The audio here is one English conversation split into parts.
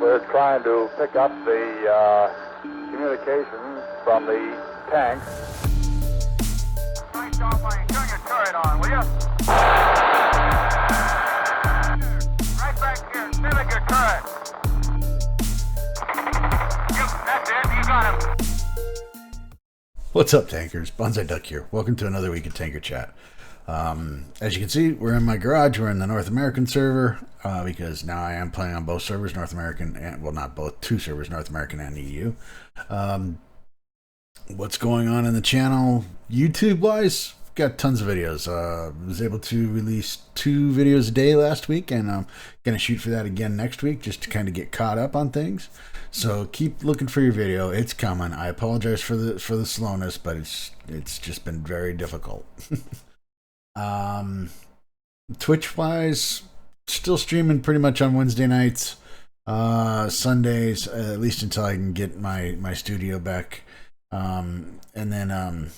was trying to pick up the communications from the tanks. Nice job, buddy. Turn your turret on, will you? Right back here. Mimic your turret. That's it. You got him. What's up, tankers? Bonsai Duck here. Welcome to another week of Tanker Chat. As you can see, we're in my garage. We're in the North American server because now I am playing on both servers, North American and, well, not both, two servers, North American and EU. What's going on in the channel YouTube-wise? Got tons of videos. Was able to release 2 videos a day last week, and I'm going to shoot for that again next week just to kind of get caught up on things. So keep looking for your video. It's coming. I apologize for the slowness, but it's just been very difficult. Twitch wise, still streaming pretty much on Wednesday nights, Sundays, at least until I can get my studio back. And then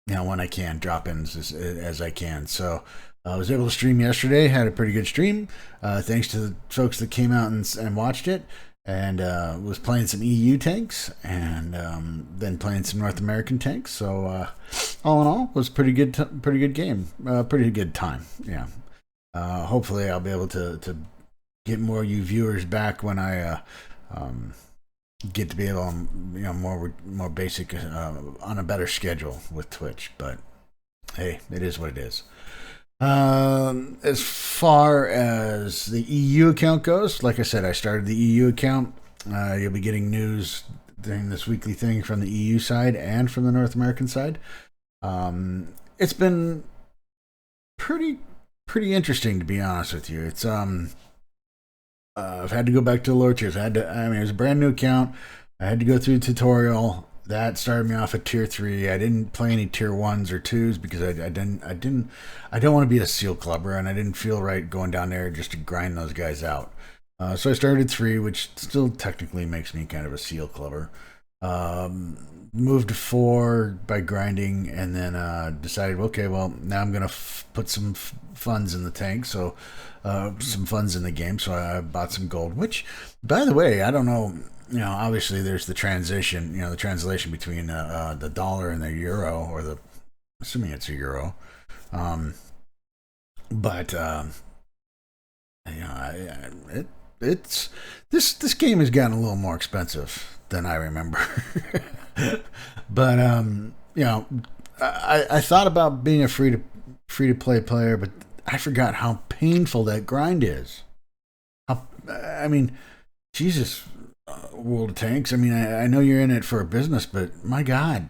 when I can, drop in as I can. So I was able to stream yesterday, had a pretty good stream, thanks to the folks that came out and watched it, and was playing some EU tanks, and then playing some North American tanks. So all in all, it was pretty good game, pretty good time. Yeah. Hopefully I'll be able to get more you viewers back when I get to be able to, more basic, on a better schedule with Twitch. But hey, it is what it is. As far as the EU account goes, like I said, I started the EU account. You'll be getting news during this weekly thing from the EU side and from the North American side. It's been pretty interesting, to be honest with you. It's I've had to go back to the lower tiers. It was a brand new account. I had to go through a tutorial. That started me off at tier 3. I didn't play any tier 1s or 2s because I don't want to be a seal clubber, and I didn't feel right going down there just to grind those guys out. So I started 3, which still technically makes me kind of a seal clubber. Moved to 4 by grinding, and then decided, okay, well, now I'm going to put some funds in the tank, so some funds in the game. So I bought some gold, which, by the way, I don't know. Obviously there's the translation between the dollar and the euro, or assuming it's a euro. It's this game has gotten a little more expensive than I remember. But I thought about being a free to play player, but I forgot how painful that grind is. Jesus. World of Tanks. I know you're in it for a business, but my God,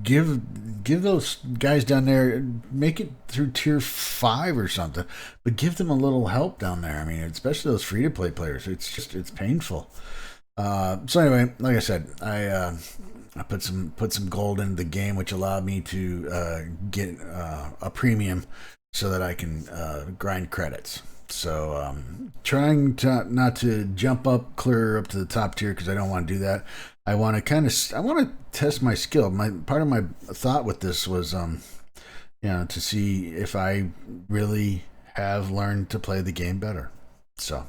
give those guys down there, make it through tier 5 or something, but give them a little help down there. Especially those free to play players. It's painful. So anyway, like I said, I put some gold into the game, which allowed me to get a premium so that I can grind credits. So trying not to jump up clear up to the top tier, because I don't want to do that. I want to test my skill. Part of my thought with this was to see if I really have learned to play the game better. So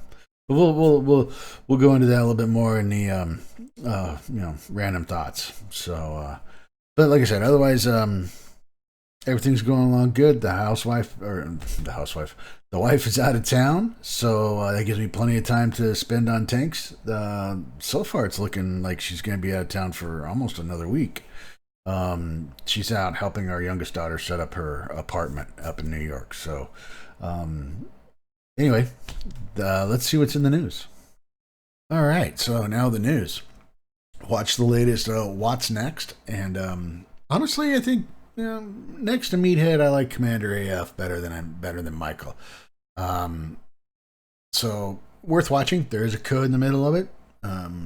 we'll go into that a little bit more in the random thoughts. So but like I said, otherwise everything's going along good. The wife is out of town, so that gives me plenty of time to spend on tanks. So far, it's looking like she's going to be out of town for almost another week. She's out helping our youngest daughter set up her apartment up in New York. So anyway, let's see what's in the news. All right, so now the news. Watch the latest What's Next, and honestly, I think next to Meathead, I like Commander AF better than Michael. So worth watching. There is a code in the middle of it,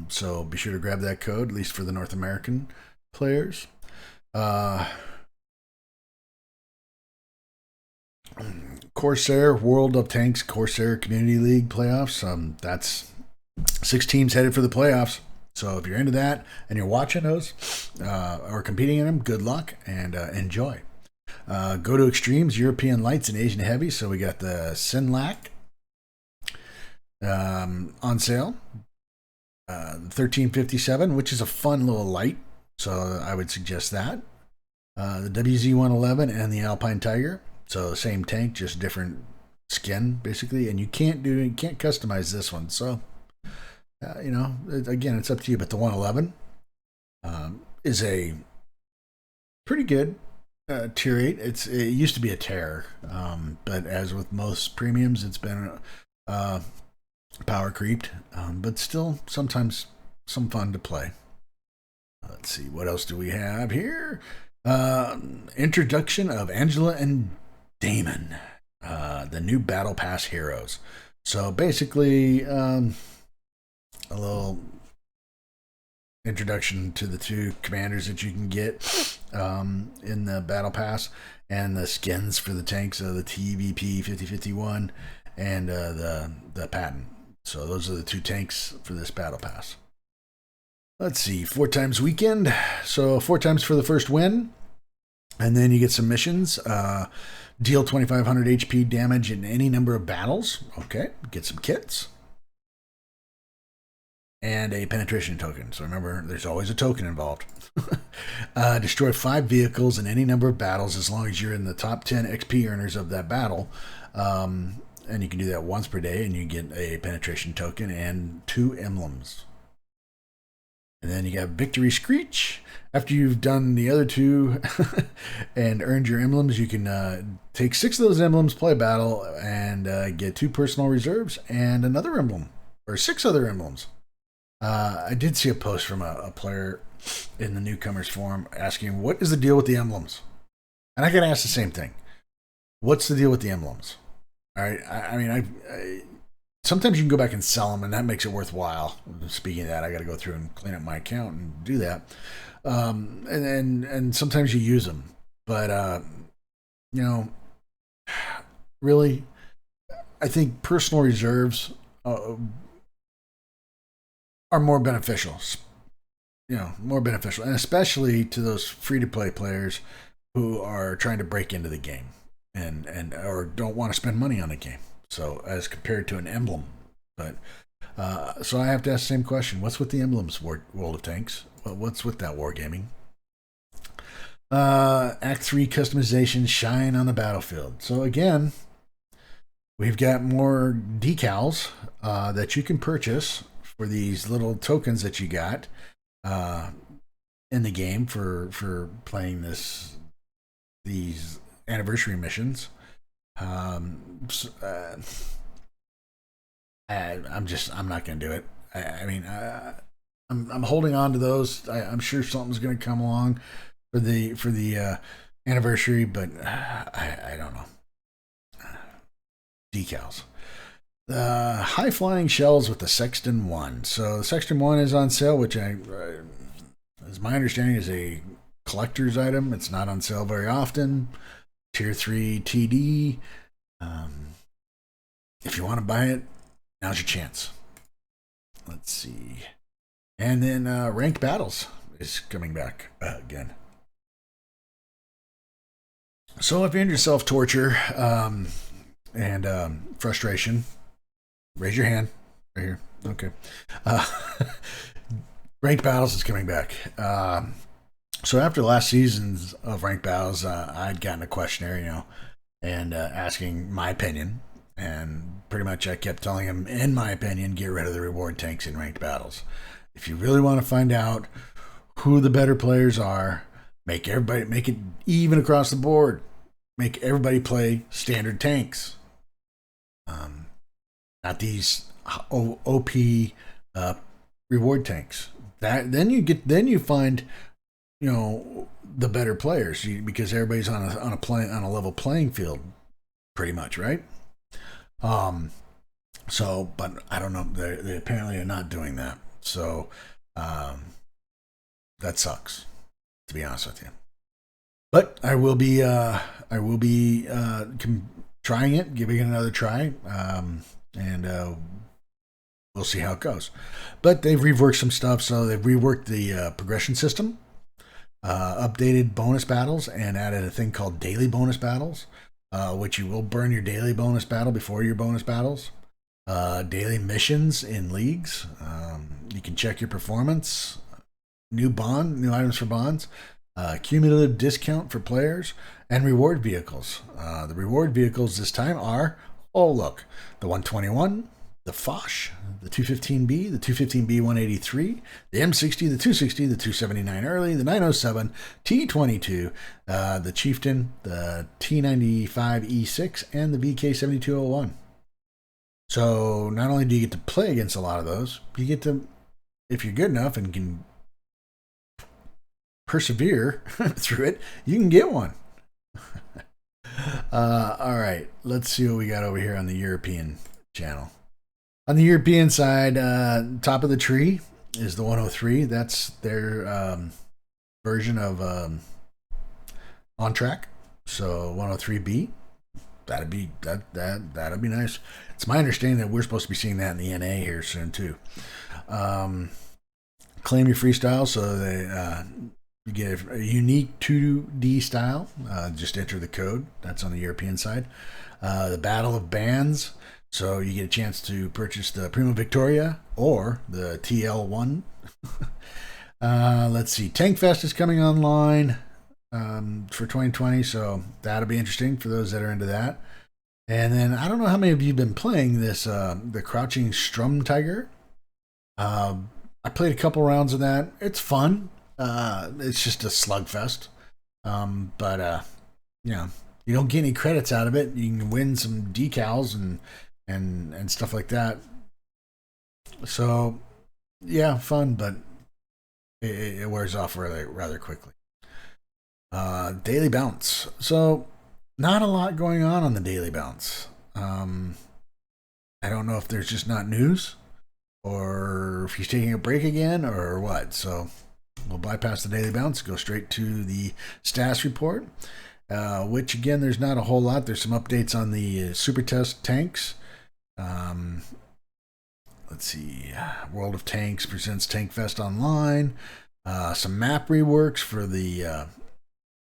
so be sure to grab that code, at least for the North American players. Corsair World of Tanks Corsair Community League playoffs. That's 6 teams headed for the playoffs. So if you're into that and you're watching those or competing in them, good luck and enjoy. Go to Extremes, European Lights, and Asian Heavy. So we got the Sinlac on sale. 1357, which is a fun little light, so I would suggest that. The WZ-111 and the Alpine Tiger, so same tank, just different skin basically, and you can't customize this one. So again, it's up to you. But the 111 is a pretty good tier 8. It used to be a terror, but as with most premiums, it's been power creeped, but still sometimes some fun to play. Let's see, what else do we have here? Introduction of Angela and Damon, the new Battle Pass heroes. So basically, a little introduction to the two commanders that you can get in the Battle Pass, and the skins for the tanks of the TVP 5051 and the Patton. So those are the two tanks for this Battle Pass. Let's see, 4 times weekend. So 4 times for the first win. And then you get some missions. Deal 2,500 HP damage in any number of battles. Okay, get some kits. And a penetration token. So remember, there's always a token involved. Destroy 5 vehicles in any number of battles as long as you're in the top 10 XP earners of that battle. And you can do that once per day, and you get a penetration token and 2 emblems. And then you got Victory Screech. After you've done the other 2 and earned your emblems, you can take 6 of those emblems, play a battle, and get 2 personal reserves and another emblem, or 6 other emblems. I did see a post from a player in the newcomers forum asking, what is the deal with the emblems? And I can ask the same thing. What's the deal with the emblems? All right. I mean, sometimes you can go back and sell them, and that makes it worthwhile. Speaking of that, I got to go through and clean up my account and do that. And sometimes you use them, but really, I think personal reserves are more beneficial. More beneficial, and especially to those free-to-play players who are trying to break into the game and or don't want to spend money on the game. So as compared to an emblem, but so I have to ask the same question: what's with the emblems, World of Tanks? What's with that wargaming? Act 3 customization, shine on the battlefield. So again, we've got more decals that you can purchase for these little tokens that you got in the game for playing these anniversary missions. I'm not gonna do it. I'm holding on to those. I'm sure something's gonna come along for the anniversary, but I don't know. Decals. High flying shells with the Sexton 1. So the Sexton 1 is on sale, which as my understanding, is a collector's item. It's not on sale very often. Tier 3 TD. If you want to buy it, now's your chance. Let's see. And then ranked battles is coming back again. So if you're into self-torture and frustration, raise your hand right here. Okay. Ranked battles is coming back. So after the last seasons of ranked battles, I'd gotten a questionnaire, and asking my opinion. And pretty much I kept telling him, in my opinion, get rid of the reward tanks in ranked battles. If you really want to find out who the better players are, make it even across the board. Make everybody play standard tanks. Not these OP reward tanks. Then you find the better players, because everybody's on a level playing field, pretty much, right? So, but I don't know. They apparently are not doing that. So, that sucks, to be honest with you. But I will be trying it, giving it another try, and we'll see how it goes. But they've reworked some stuff. So they've reworked the progression system, updated bonus battles, and added a thing called daily bonus battles, which you will burn your daily bonus battle before your bonus battles. daily missions in leagues. You can check your performance, new items for bonds, cumulative discount for players, and reward vehicles. The reward vehicles this time are, oh look, the 121, the Foch, the 215B, the 215B 183, the M60, the 260, the 279 early, the 907, T22, the Chieftain, the T95 E6, and the VK 7201. So not only do you get to play against a lot of those, you get to, if you're good enough and can persevere through it, you can get one. All right, let's see what we got over here on the European channel. On the European side, top of the tree is the 103. That's their version of On Track. So 103B. That'd be nice. It's my understanding that we're supposed to be seeing that in the NA here soon too. Claim your freestyle, so they you get a unique 2D style. Just enter the code. That's on the European side. The Battle of Bands. So you get a chance to purchase the Prima Victoria or the TL1. Let's see. Tank Fest is coming online for 2020, so that'll be interesting for those that are into that. And then I don't know how many of you have been playing this, the Crouching Strum Tiger. I played a couple rounds of that. It's fun. It's just a slugfest. But you know, you don't get any credits out of it. You can win some decals and stuff like that. So yeah, fun, but it wears off rather quickly. Daily bounce. So not a lot going on the daily bounce. I don't know if there's just not news or if he's taking a break again or what. So we'll bypass the daily bounce, go straight to the status report, which again, there's not a whole lot. There's some updates on the Super Test tanks. Let's see. World of Tanks presents Tank Fest Online. Some map reworks for the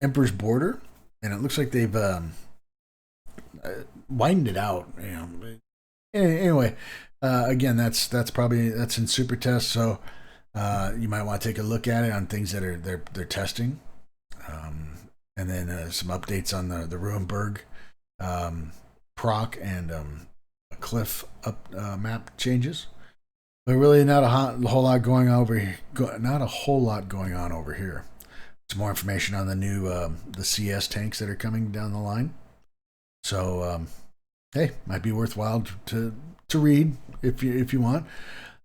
Emperor's Border, and it looks like they've widened it out. You know. Anyway, again, that's in Super Test, so you might want to take a look at it on things that they're testing, and then some updates on the Ruinberg proc and cliff up map changes. But really, not a whole lot going on over here. Not a whole lot going on over here. Some more information on the new the CS tanks that are coming down the line. So hey, might be worthwhile to read if you want.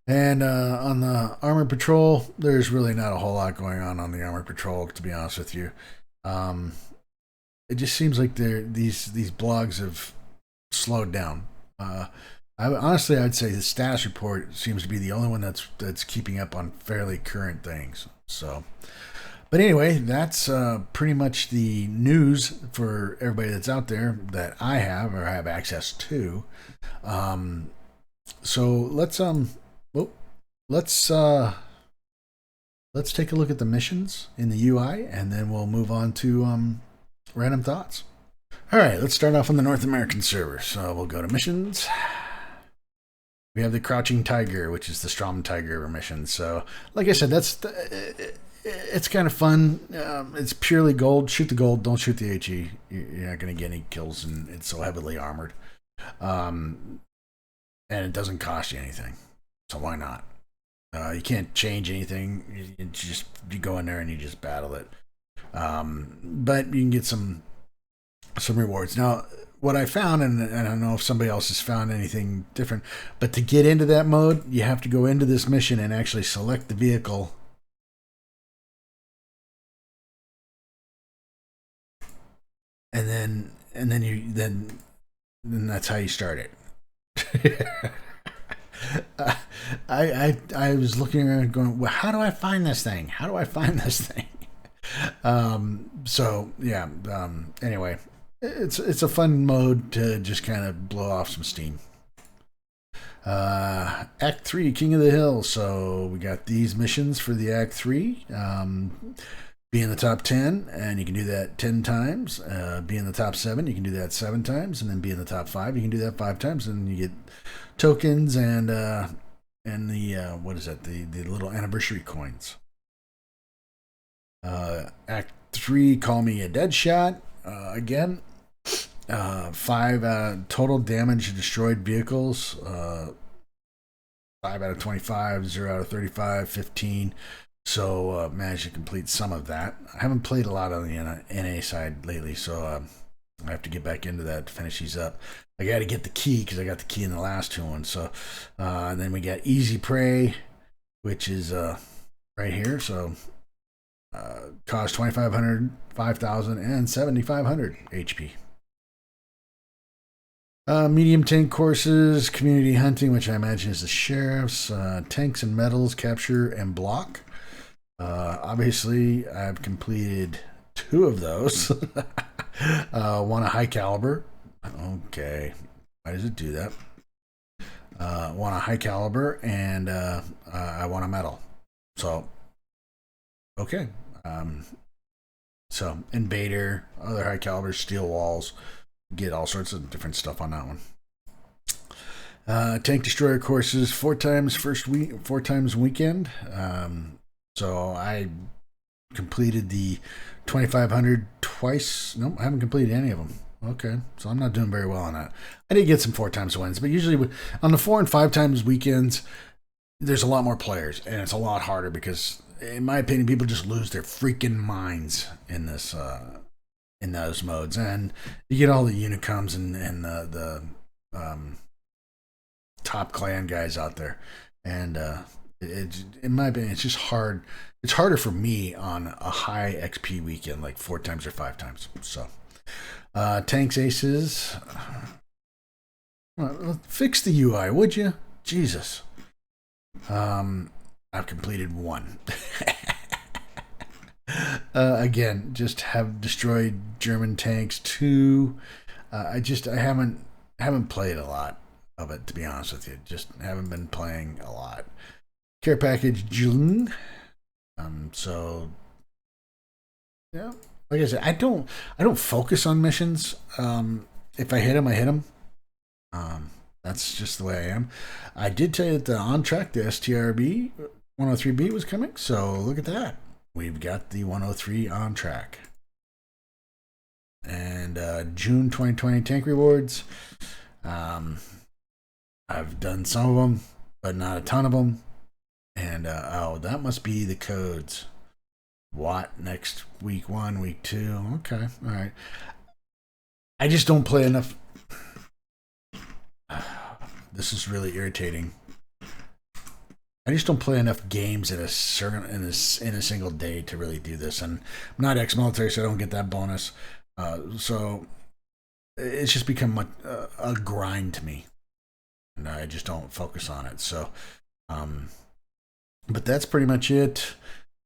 And on the Armored Patrol, there's really not a whole lot going on the Armored Patrol, to be honest with you. It just seems like these blogs have slowed down. Honestly, I'd say the status report seems to be the only one that's keeping up on fairly current things. So, but anyway, that's pretty much the news for everybody that's out there that I have or have access to. So let's take a look at the missions in the UI, and then we'll move on to random thoughts. All right, let's start off on the North American server. So we'll go to missions. We have the Crouching Tiger, which is the Strom Tiger mission. So, like I said, it's kind of fun. It's purely gold. Shoot the gold. Don't shoot the HE. You're not going to get any kills, and it's so heavily armored. And it doesn't cost you anything. So why not? You can't change anything. You go in there and you just battle it. But you can get some rewards. Now, what I found, and I don't know if somebody else has found anything different, but to get into that mode, you have to go into this mission and actually select the vehicle. And then that's how you start it. I was looking around going, well, how do I find this thing? So yeah, anyway, it's a fun mode to just kind of blow off some steam. Act 3, King of the Hill. So we got these missions for the Act 3. be in the top 10, and you can do that 10 times. Be in the top 7, you can do that 7 times, and then be in the top 5, you can do that 5 times, and you get tokens and the what is that? The little anniversary coins. Act 3, Call Me a Deadshot. Again, 5 total damage to destroyed vehicles. 5 out of 25, 0 out of 35, 15. So managed to complete some of that. I haven't played a lot on the NA side lately, so I have to get back into that to finish these up. I got to get the key because I got the key in the last 2 ones. So and then we got Easy Prey, which is right here. So cost 2,500, 5,000, and 7,500 HP. Medium tank courses, community hunting, which I imagine is the sheriff's, tanks and metals, capture and block. Obviously, I've completed 2 of those. One a high caliber. Okay, why does it do that? One a high caliber, and I want a metal. So, okay. So invader, other high caliber, steel walls. Get all sorts of different stuff on that one. Tank destroyer courses 4 times 4 times weekend. So I completed the 2,500 twice. Nope, I haven't completed any of them. Okay, so I'm not doing very well on that. I did get some 4 times wins, but usually on the 4 and 5 times weekends, there's a lot more players, and it's a lot harder because, in my opinion, people just lose their freaking minds in this. In those modes, and you get all the Unicums and the top clan guys out there, and in my opinion, it's just hard. It's harder for me on a high XP weekend, like 4 times or 5 times. So, tanks aces. Fix the UI, would you? Jesus. I've completed 1. Again, just have destroyed German tanks 2. I haven't played a lot of it, to be honest with you. Just haven't been playing a lot. Care package June. So yeah, like I said, I don't focus on missions. If I hit them, I hit them. That's just the way I am. I did tell you that the On Track, the STRB 103B was coming, so look at that. We've got the 103 On Track. And June 2020 tank rewards. I've done some of them, but not a ton of them. And oh, that must be the codes. Watt next week 1, week 2. Okay, all right. I just don't play enough. This is really irritating. I just don't play enough games in a single day to really do this, and I'm not ex-military, so I don't get that bonus. So it's just become a grind to me, and I just don't focus on it. So, but that's pretty much it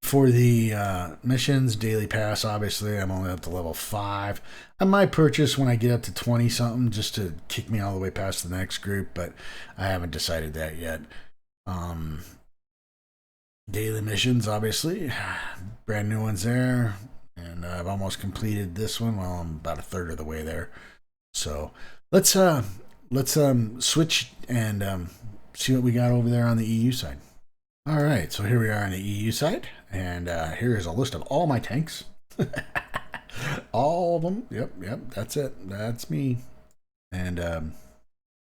for the missions. Daily pass, obviously, I'm only up to level 5. I might purchase when I get up to 20 something just to kick me all the way past the next group, but I haven't decided that yet. Daily missions, obviously, brand new ones there, and I've almost completed this one. Well, I'm about a third of the way there. So let's switch and see what we got over there on the EU side. All right, so here we are on the EU side, and here is a list of all my tanks. All of them. Yep, that's it. That's me. And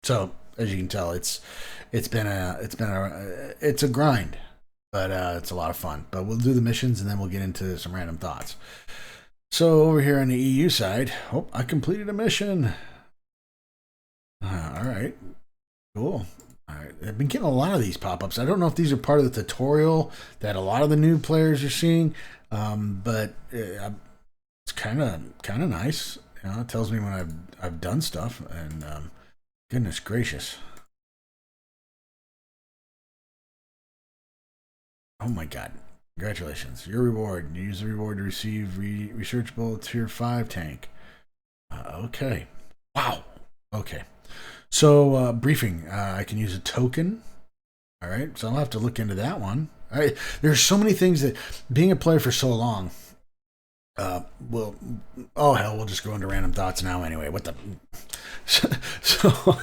so as you can tell, it's a grind, but it's a lot of fun. But we'll do the missions and then we'll get into some random thoughts. So over here on the EU side, oh, I completed a mission. All right, cool. All right, I've been getting a lot of these pop-ups. I don't know if these are part of the tutorial that a lot of the new players are seeing, but it's kind of nice. You know, it tells me when I've done stuff, and goodness gracious. Oh my God. Congratulations. Your reward. Use the reward to receive researchable tier 5 tank. Okay. Wow. Okay. So, briefing. I can use a token. All right. So I'll have to look into that one. All right. There's so many things that, being a player for so long, Well, oh hell, we'll just go into random thoughts now anyway. What the? So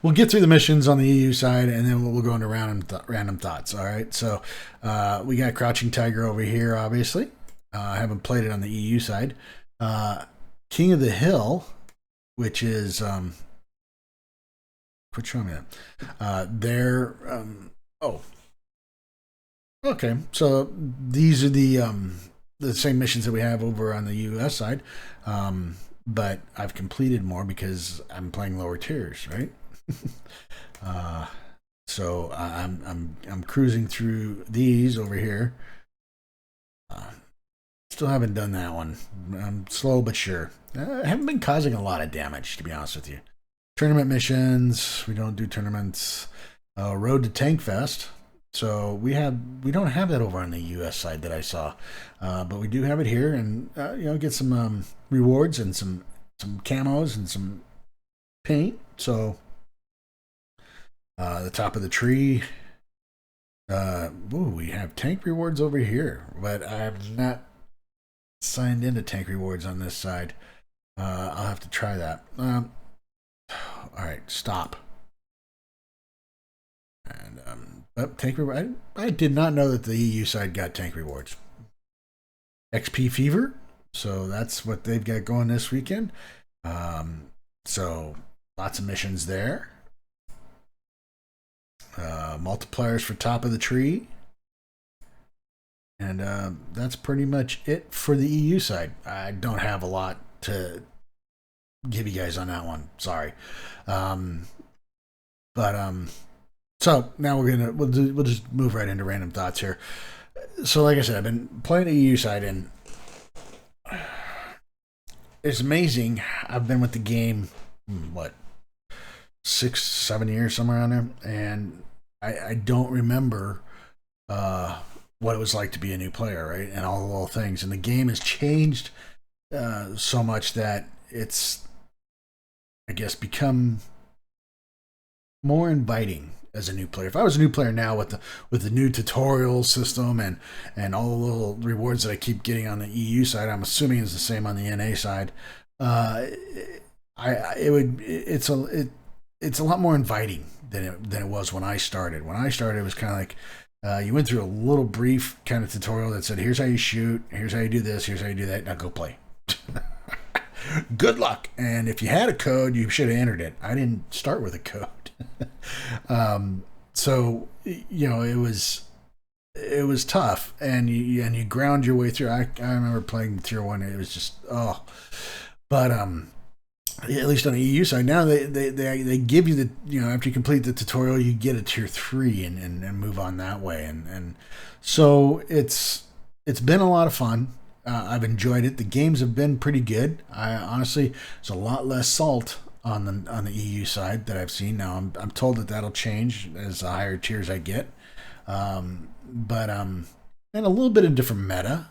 we'll get through the missions on the EU side, and then we'll go into random thoughts. All right. So we got Crouching Tiger over here. Obviously, I haven't played it on the EU side. King of the Hill, which is quit showing me that. Oh, okay. So these are the same missions that we have over on the US side, but I've completed more because I'm playing lower tiers, right? So I'm cruising through these over here. Still haven't done that one. I'm slow but sure. I haven't been causing a lot of damage, to be honest with you. Tournament missions. We don't do tournaments. Road to Tank Fest. So we don't have that over on the US side that I saw, but we do have it here, and get some rewards and some camos and some paint. So the top of the tree. We have tank rewards over here, but I have not signed into tank rewards on this side. I'll have to try that. All right, stop. And tank reward. I did not know that the EU side got tank rewards. XP Fever, so that's what they've got going this weekend. So lots of missions there. Multipliers for Top of the Tree. And that's pretty much it for the EU side. I don't have a lot to give you guys on that one. Sorry. So now we'll just move right into random thoughts here. So like I said, I've been playing the EU side, and it's amazing. I've been with the game, 6-7 years, somewhere around there, and I don't remember what it was like to be a new player, right? And all the little things. And the game has changed so much that it's, I guess, become more inviting as a new player. If I was a new player now with the new tutorial system and all the little rewards that I keep getting on the EU side, I'm assuming it's the same on the NA side. It's a lot more inviting than it was when I started. When I started, it was kind of like you went through a little brief kind of tutorial that said, here's how you shoot, here's how you do this, here's how you do that, now go play. Good luck. And if you had a code, you should have entered it. I didn't start with a code. So it was tough, and you ground your way through. I remember playing Tier 1. It was just but at least on the EU side now, they give you the, after you complete the tutorial, you get a Tier 3 and move on that way, and so it's been a lot of fun. I've enjoyed it. The games have been pretty good. I honestly, there's a lot less salt on the EU side that I've seen. Now I'm told that'll change as the higher tiers I get, and a little bit of different meta,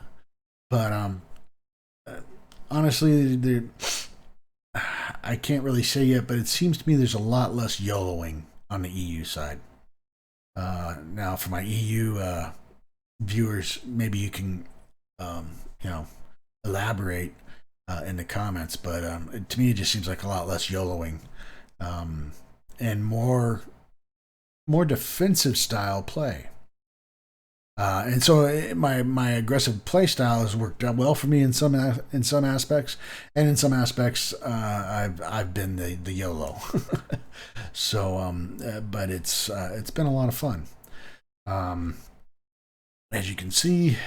but honestly, I can't really say yet, but it seems to me there's a lot less YOLOing on the EU side. Now for my EU viewers, maybe you can elaborate in the comments, but to me it just seems like a lot less YOLOing, and more defensive style play. And so my aggressive play style has worked out well for me in some aspects, and in some aspects I've been the YOLO. So but it's been a lot of fun. As you can see,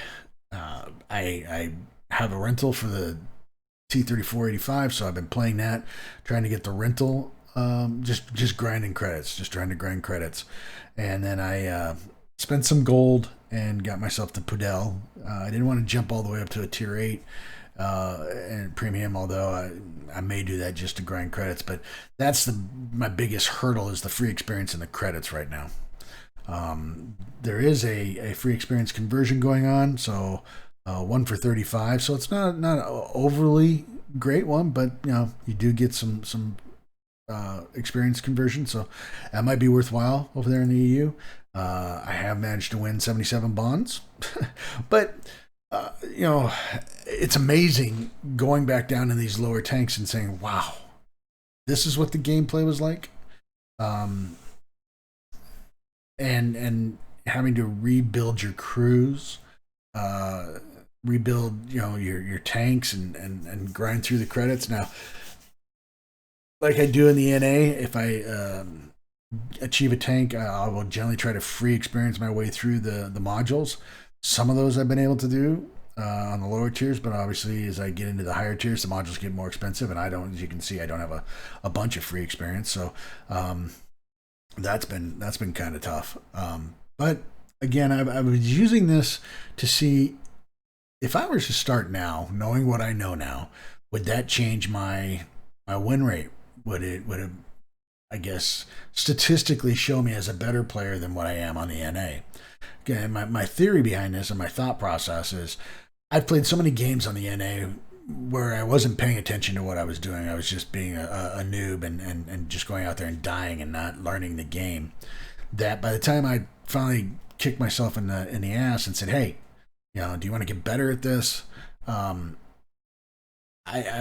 I have a rental for the T-3485, so I've been playing that, trying to get the rental, just grinding credits, just trying to grind credits. And then I spent some gold and got myself the Pudel. I didn't want to jump all the way up to a Tier 8 and premium, although I may do that just to grind credits. But that's my biggest hurdle, is the free experience and the credits right now. There is a free experience conversion going on, so 1 for 35, so it's not an overly great one, but you do get some experience conversion, so that might be worthwhile over there in the EU. I have managed to win 77 bonds, but it's amazing going back down in these lower tanks and saying, wow, this is what the gameplay was like. Um, and having to rebuild your crews, rebuild, your tanks and grind through the credits. Now, like I do in the NA, if I achieve a tank, I will generally try to free experience my way through the modules. Some of those I've been able to do on the lower tiers, but obviously as I get into the higher tiers, the modules get more expensive, and I don't, as you can see, I don't have a bunch of free experience. So that's been kind of tough. But again, I was using this to see if I were to start now, knowing what I know now, would that change my win rate? Would it, I guess, statistically show me as a better player than what I am on the NA? Again, my theory behind this and my thought process is I've played so many games on the NA where I wasn't paying attention to what I was doing. I was just being a noob and just going out there and dying and not learning the game. That by the time I finally kicked myself in the ass and said, hey, do you want to get better at this? I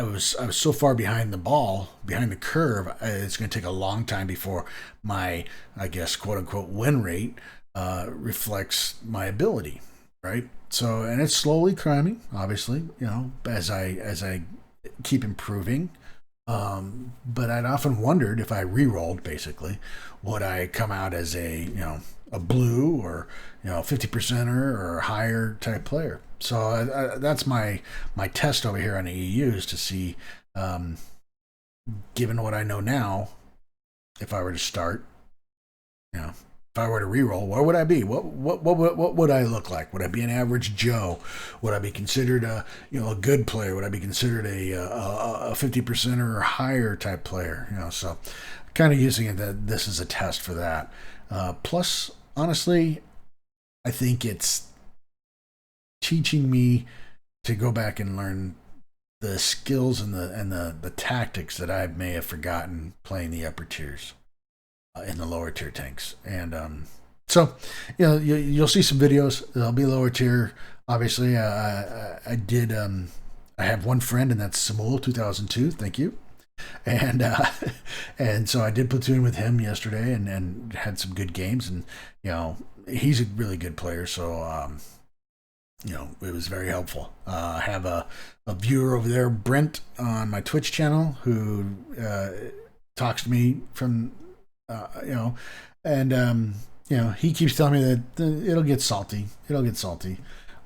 was so far behind the curve. It's going to take a long time before my, I guess, quote unquote win rate reflects my ability, right? So, and it's slowly climbing, obviously, as I keep improving. But I'd often wondered if I re-rolled, basically, would I come out as a blue or 50%er or higher type player. So that's my test over here on the EUs to see, given what I know now, if I were to start, if I were to re-roll, what would I be? What would I look like? Would I be an average Joe? Would I be considered a good player? Would I be considered a 50%er or higher type player? So kind of using it that this is a test for that. Plus, honestly, I think it's teaching me to go back and learn the skills and the tactics that I may have forgotten playing the upper tiers in the lower tier tanks. And so you'll see some videos. There'll be lower tier. Obviously, I have one friend, and that's Samul 2002. Thank you. And so I did platoon with him yesterday and had some good games, and he's a really good player, so it was very helpful. I have a viewer over there, Brent, on my Twitch channel, who talks to me from he keeps telling me that it'll get salty,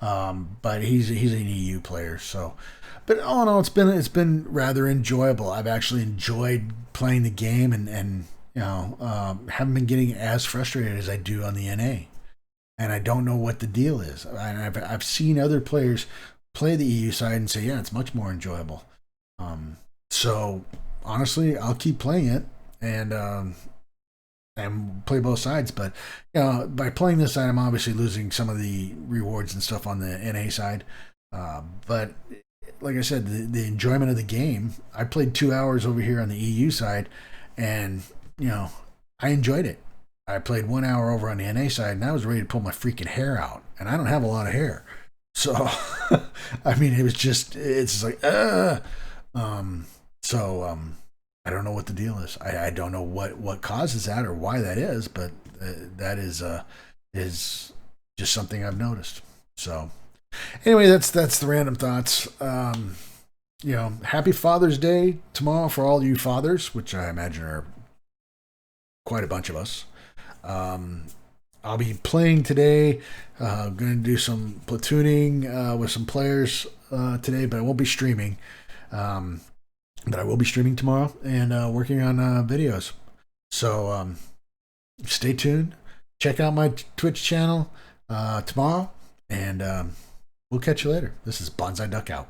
but he's an EU player, so. But all in all, it's been rather enjoyable. I've actually enjoyed playing the game, and haven't been getting as frustrated as I do on the NA. And I don't know what the deal is. And I've seen other players play the EU side and say, yeah, it's much more enjoyable. So honestly, I'll keep playing it and play both sides. But by playing this side, I'm obviously losing some of the rewards and stuff on the NA side. But like I said, the enjoyment of the game. I played 2 hours over here on the EU side, and I enjoyed it. I played 1 hour over on the NA side, and I was ready to pull my freaking hair out, and I don't have a lot of hair, so I mean, it's like I don't know what the deal is. I don't know what causes that or why that is, but that is just something I've noticed. So. Anyway, that's the random thoughts. Happy Father's Day tomorrow for all you fathers, which I imagine are quite a bunch of us. I'll be playing today. Going to do some platooning with some players today, but I won't be streaming. But I will be streaming tomorrow and working on videos. So stay tuned. Check out my Twitch channel tomorrow, and we'll catch you later. This is Bonsai Duck out.